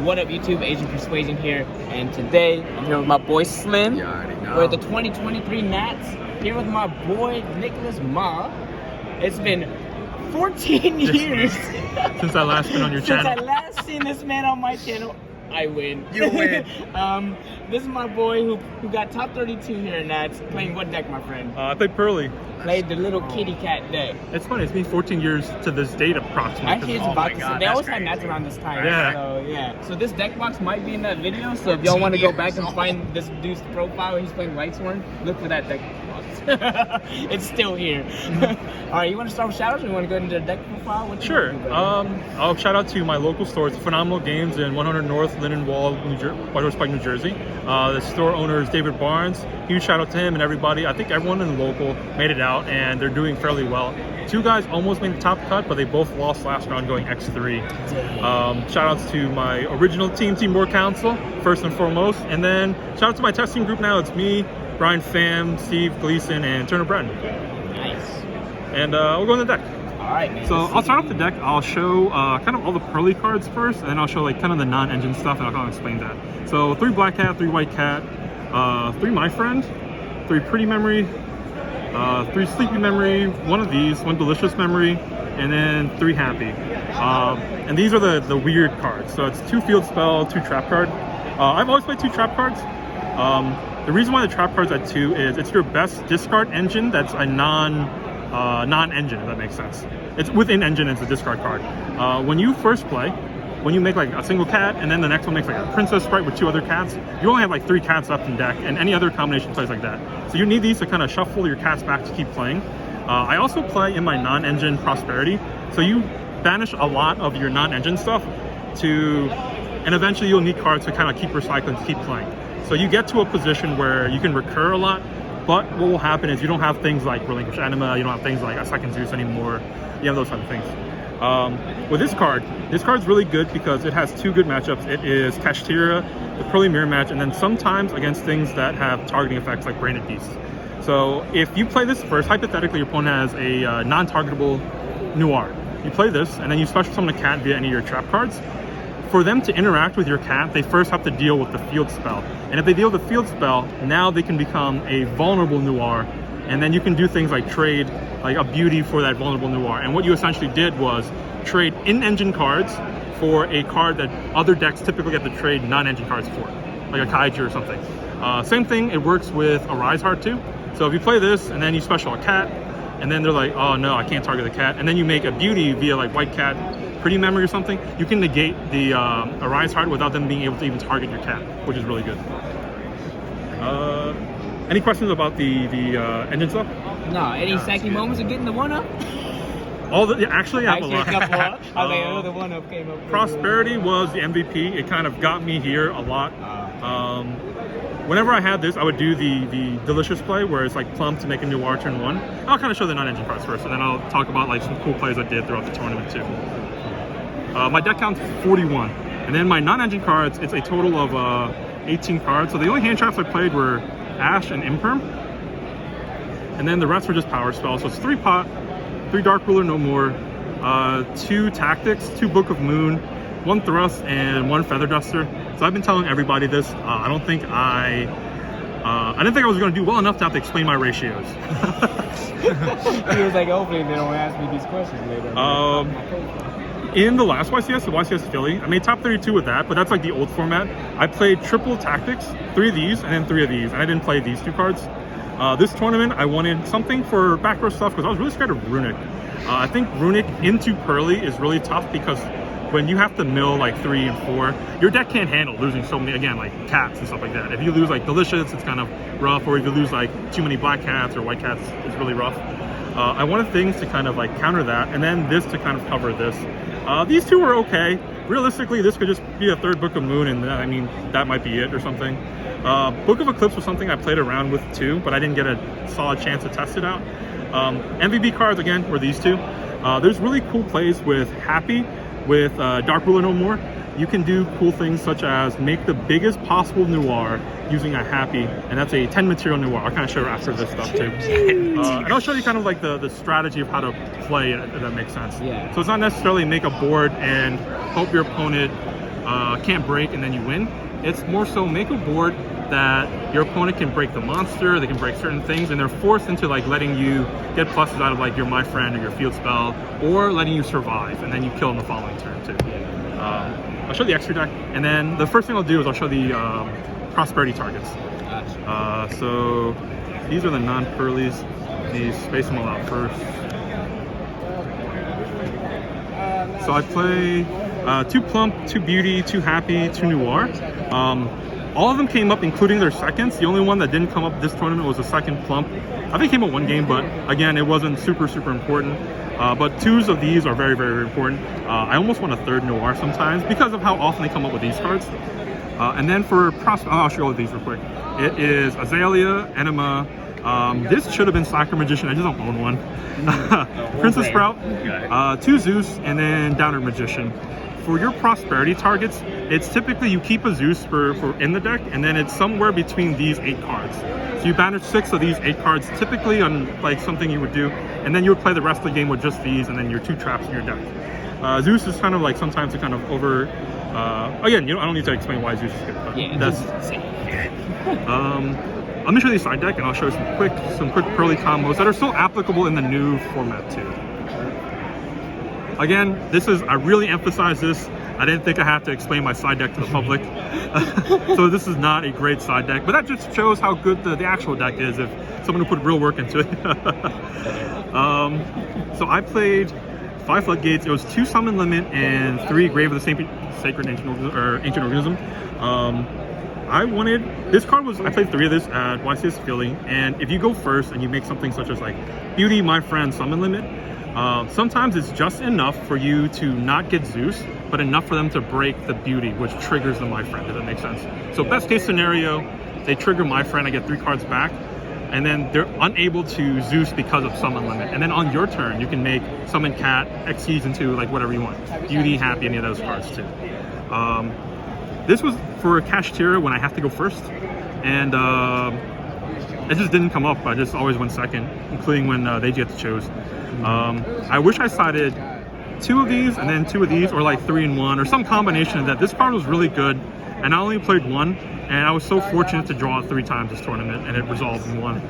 What up, YouTube? Asian Persuasion here, and today I'm here with my boy Slim. You already know. We're at the 2023 Nats, here with my boy Nicholas Ma. It's been 14 years since I last been on your channel. Since I last seen this man on my channel. I win. You win. This is my boy who got top 32 here in Nats. Playing what deck, my friend? I played PURRELY. Played the little kitty cat deck. It's funny, it's been 14 years to this date approximately. Actually, it's about to. They always have Nats around this time. Yeah. So, yeah. So this deck box might be in that video. So if y'all want to go back and find this dude's profile, he's playing Whitesworn, look for that deck box. It's still here. All right, you want to start with shoutouts, or you want to go into the deck profile? Sure. I'll shout out to my local stores, Phenomenal Games in 100 North Linden Wall, White Horse Pike, New Jersey. The store owner is David Barnes. Huge shout out to him and everybody. I think everyone in the local made it out, and they're doing fairly well. Two guys almost made the top cut, but they both lost last round going X3. Shout outs to my original team, Team War Council, first and foremost. And then shout out to my testing group now. It's me, Brian Pham, Steve Gleason, and Turner Bratton. Nice. And we'll go in the deck. All right, man. So I'll start off the deck. I'll show kind of all the PURRELY cards first, and then I'll show like kind of the non-engine stuff, and I'll kind of explain that. So 3 Black Cat, 3 White Cat, 3 My Friend, 3 Pretty Memory, 3 Sleepy Memory, 1 of these, 1 Delicious Memory, and then 3 Happy. And these are the weird cards. So it's 2 Field Spell, 2 Trap Card. I've always played 2 Trap Cards. The reason why the Trap Card's at 2 is it's your best discard engine that's a non-engine, if that makes sense. It's within engine, it's a discard card. When you first play, when you make like a single cat and then the next one makes like a princess sprite with 2 other cats, you only have like 3 cats left in deck, and any other combination plays like that. So you need these to kind of shuffle your cats back to keep playing. I also play in my non-engine Prosperity, so you banish a lot of your non-engine stuff and eventually you'll need cards to kind of keep recycling to keep playing. So you get to a position where you can recur a lot, but what will happen is you don't have things like Relinquish Anima, you don't have things like a Second Zeus anymore, you have those type of things. With this card's really good because it has 2 good matchups. It is Kashtira, the PURRELY Mirror match, and then sometimes against things that have targeting effects like Branded Beasts. So if you play this first, hypothetically your opponent has a non-targetable Noir. You play this, and then you special summon a cat via any of your trap cards. For them to interact with your cat, they first have to deal with the field spell. And if they deal with the field spell, now they can become a vulnerable Noir, and then you can do things like trade like a beauty for that vulnerable Noir. And what you essentially did was trade in-engine cards for a card that other decks typically get to trade non-engine cards for, like a Kaiju or something. Same thing, it works with a Rise Heart too. So if you play this and then you special a cat, and then they're like, oh no, I can't target the cat, and then you make a beauty via like White Cat, Pretty Memory or something, you can negate the Arise Heart without them being able to even target your cat, which is really good. Any questions about the engine stuff? No, any psyche moments of getting the 1-up? Actually, I have a lot. Okay, the 1-up came up. Prosperity was the MVP. It kind of got me here a lot. Whenever I had this, I would do the Delicious play, where it's like Plum to make a Noir turn 1. I'll kind of show the non-engine cards first, and then I'll talk about like some cool plays I did throughout the tournament too. My deck count's 41, and then my non-engine cards, it's a total of 18 cards. So the only hand traps I played were Ash and Imperm, and then the rest were just power spells. So it's 3 Pot, 3 Dark Ruler No More, 2 Tactics, 2 Book of Moon, 1 Thrust, and 1 Feather Duster. So I've been telling everybody this. I didn't think I was going to do well enough to have to explain my ratios. He was like, hopefully they don't ask me these questions later. In the last YCS, the YCS Philly, I made top 32 with that, but that's like the old format. I played triple Tactics, 3 of these, and then 3 of these, and I didn't play these 2 cards. This tournament, I wanted something for back row stuff because I was really scared of Runic. I think Runic into PURRELY is really tough because when you have to mill like 3 and 4, your deck can't handle losing so many, again, like cats and stuff like that. If you lose like Delicious, it's kind of rough, or if you lose like too many Black Cats or White Cats, it's really rough. I wanted things to kind of like counter that, and then this to kind of cover this. These 2 were okay. Realistically, this could just be a 3rd Book of Moon, and I mean, that might be it or something. Book of Eclipse was something I played around with too, but I didn't get a solid chance to test it out. MVP cards, again, were these 2. There's really cool plays with Happy, with Dark Ruler No More. You can do cool things such as make the biggest possible Noir using a Happy, and that's a 10 material Noir. I'll kind of show after this stuff too. And I'll show you kind of like the strategy of how to play it, if that makes sense. Yeah. So it's not necessarily make a board and hope your opponent can't break and then you win. It's more so make a board that your opponent can break the monster, they can break certain things, and they're forced into like letting you get pluses out of like your My Friend or your field spell, or letting you survive, and then you kill in the following turn too. I'll show the extra deck, and then the first thing I'll do is I'll show the prosperity targets. So these are the non-Purrelys. These space them all out first. So I play 2 Plump, 2 Beauty, 2 Happy, 2 Noir. All of them came up, including their seconds. The only one that didn't come up this tournament was the second Plump. I think it came up 1 game, but again, it wasn't super important. But 2s of these are very, very important. I almost want a 3rd Noir sometimes because of how often they come up with these cards. And then for I'll show these real quick. It is Azalea, Enema. This should have been Slacker Magician. I just don't own one. Princess Sprout, 2 Zeus, and then Downer Magician. For your prosperity targets, it's typically you keep a Zeus for in the deck, and then it's somewhere between these 8 cards. So you banish 6 of these 8 cards, typically on like something you would do, and then you would play the rest of the game with just these, and then your 2 traps in your deck. Zeus is kind of like sometimes to kind of over. Again, I don't need to explain why Zeus is good. But Yeah, that's insane. Let me show you the side deck, and I'll show you some quick Purrely combos that are still applicable in the new format too. Again, I really emphasize this. I didn't think I had to explain my side deck to the public. So this is not a great side deck, but that just shows how good the actual deck is if someone who put real work into it. So I played 5 Floodgates. It was 2 Summon Limit and 3 Grave of the Sacred Ancient Organism. I wanted, this card I played 3 of this at YCS Philly, and if you go first and you make something such as like Beauty, My Friend, Summon Limit, sometimes it's just enough for you to not get Zeus, but enough for them to break the Beauty, which triggers the My Friend, if that makes sense. So best case scenario, they trigger My Friend, I get 3 cards back, and then they're unable to Zeus because of Summon Limit. And then on your turn, you can make Summon Cat, Xyz into like whatever you want. Beauty, Happy, any of those cards too. This was for a Kashtira when I have to go first, and it just didn't come up. I just always went second, including when they get to choose. I wish I sided 2 of these and then 2 of these, or like 3 and 1, or some combination of that. This card was really good, and I only played 1, and I was so fortunate to draw it 3 times this tournament, and it resolved in 1.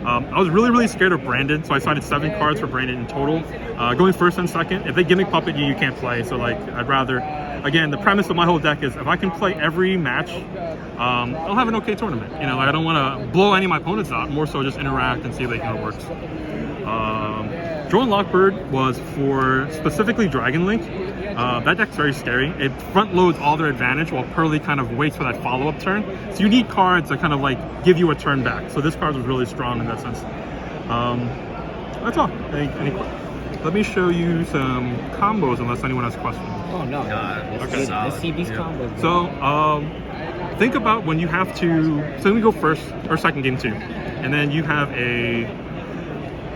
I was really scared of Brandon, so I sided 7 cards for Brandon in total. Going first and second, if they gimmick puppet you, you can't play. So like, I'd rather, again, the premise of my whole deck is if I can play every match, I'll have an okay tournament. Like I don't want to blow any of my opponents out, more so just interact and see if it works. Drone Lockbird was for specifically Dragon Link. That deck's very scary. It front loads all their advantage while Purrely kind of waits for that follow-up turn. So you need cards that kind of like give you a turn back. So this card was really strong in that sense. That's all. Let me show you some combos unless anyone has questions. Oh no. Let's see these combos. So think about when you have to, so let me go first or second game 2. And then you have a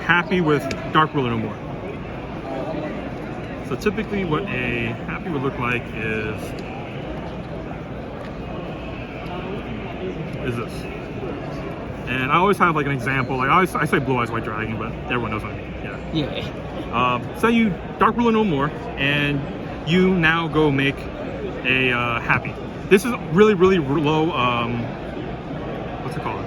Happy with Dark Ruler No More. So typically what a Happy would look like is this. And I always have like an example, like I say Blue Eyes White Dragon, but everyone knows what I mean. Yeah. Say you Dark Ruler No More, and you now go make a Happy. This is really low, what's it called?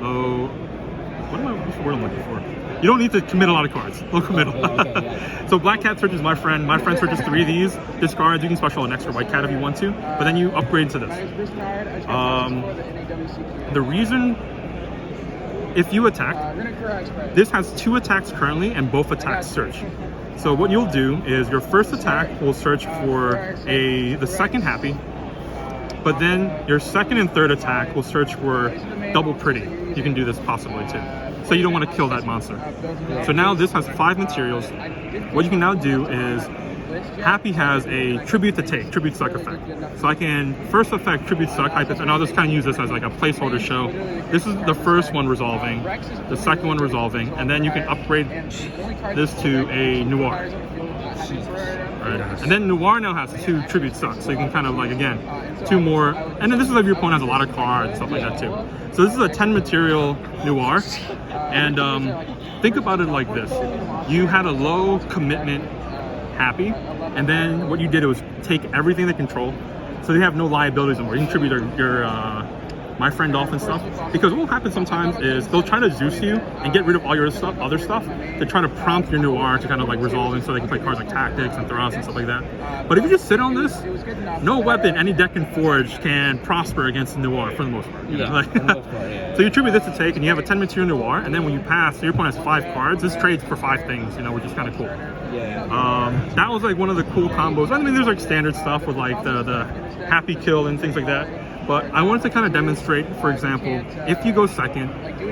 Low, what's the word I'm looking for? You don't need to commit a lot of cards. Low committal. Yeah. So Black Cat searches My Friend. My Friend searches 3 of these. Discards. You can special an extra White Cat if you want to, but then you upgrade to this. The reason, if you attack, this has 2 attacks currently, and both attacks search. So what you'll do is your first attack will search for the second Happy, but then your second and third attack will search for double Pretty. You can do this possibly too. So you don't want to kill that monster. So now this has 5 materials. What you can now do is, Happy has a Tribute to Take, Tribute Suck effect. So I can first effect Tribute Suck, and I'll just kind of use this as like a placeholder show. This is the first one resolving, the second one resolving, and then you can upgrade this to a Noir. Right. And then Noir now has 2 Tribute Sucks, so you can kind of like, again, 2 more. And then this is if your opponent has a lot of cards and stuff like that too. So this is a 10 material Noir. And think about it like this. You had a low commitment Happy, and then what you did was take everything they control. so they have no liabilities anymore. You can tribute your my friend Dolphin stuff, because what will happen sometimes is they'll try to Zeus you and get rid of all your other stuff to try to prompt your Noir to kind of like resolve it so they can play cards like Tactics and Thrust and stuff like that. But if you just sit on this, no weapon any deck can forge can prosper against the Noir for the most part. You know? Like, for the most part, yeah. So you tribute this to take, and you have a 10 material Noir, and then when you pass, so your opponent has 5 cards. This trades for 5 things, you know, which is kind of cool. Yeah. That was like one of the cool combos. I mean, there's like standard stuff with like the happy kill and things like that. But I wanted to kind of demonstrate, for example, if you go second,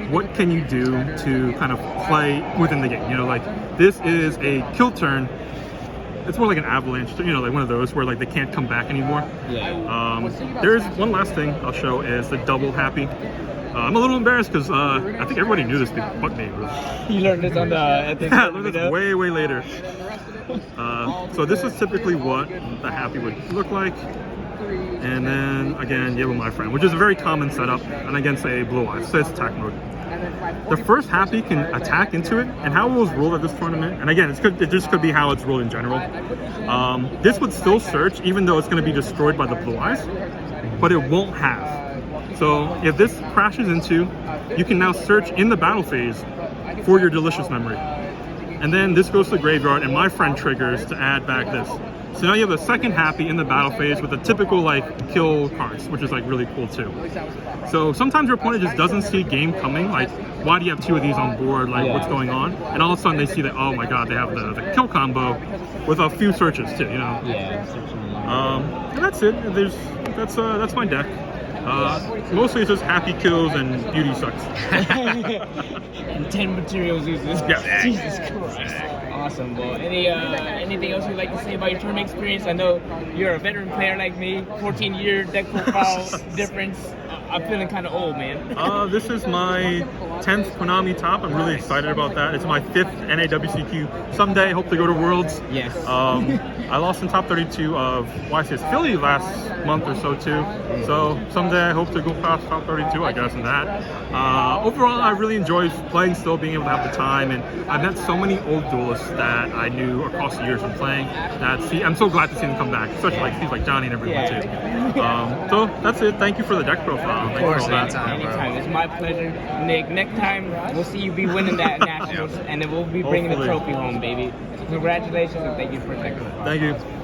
what can you do to kind of play within the game? You know, like this is a kill turn. It's more like an avalanche, you know, like one of those where like they can't come back anymore. Yeah. There's one last thing I'll show is the double happy. I'm a little embarrassed because I think everybody knew this but me. Really. You learned this on the. I learned this way later. So this is typically what the happy would look like. And then again, you have my friend, which is a very common setup, and against a blue eye, so it's attack mode. The first happy can attack into it, and how it was ruled at this tournament, and again, it just could be how it's ruled in general. This would still search, even though it's going to be destroyed by the blue eyes, but it won't have. So if this crashes into, you can now search in the battle phase for your delicious memory. And then this goes to the graveyard, and my friend triggers to add back this. So now you have a second happy in the battle phase with the typical like kill cards, which is like really cool too. So sometimes your opponent just doesn't see game coming, like why do you have 2 of these on board, like what's going on? And all of a sudden they see that, oh my god, they have the kill combo with a few searches too, you know? Yeah. And that's it. That's my deck. Mostly it's just happy kills and beauty sucks. And 10 materials uses. Yeah. Jesus Christ. Awesome. Well, anything else you'd like to say about your tournament experience? I know you're a veteran player like me, 14-year deck profile difference. I'm feeling kind of old, man. This is my 10th Konami top. I'm really excited about that. It's my 5th NAWCQ. Someday, hope to go to Worlds. Yes. I lost in top 32 of YCS Philly last month or so too. So someday I hope to go past top 32, I guess, in that. Overall, I really enjoy playing still, being able to have the time, and I've met so many old duelists that I knew across the years from playing. I'm so glad to see them come back, especially like things like Johnny and everyone too. So that's it. Thank you for the deck profile. Of course, anytime. It's my pleasure, Nick. Next time, we'll see you be winning that nationals, and then we'll be bringing the trophy home, baby. So congratulations, and thank you for the deck profile. Thank you.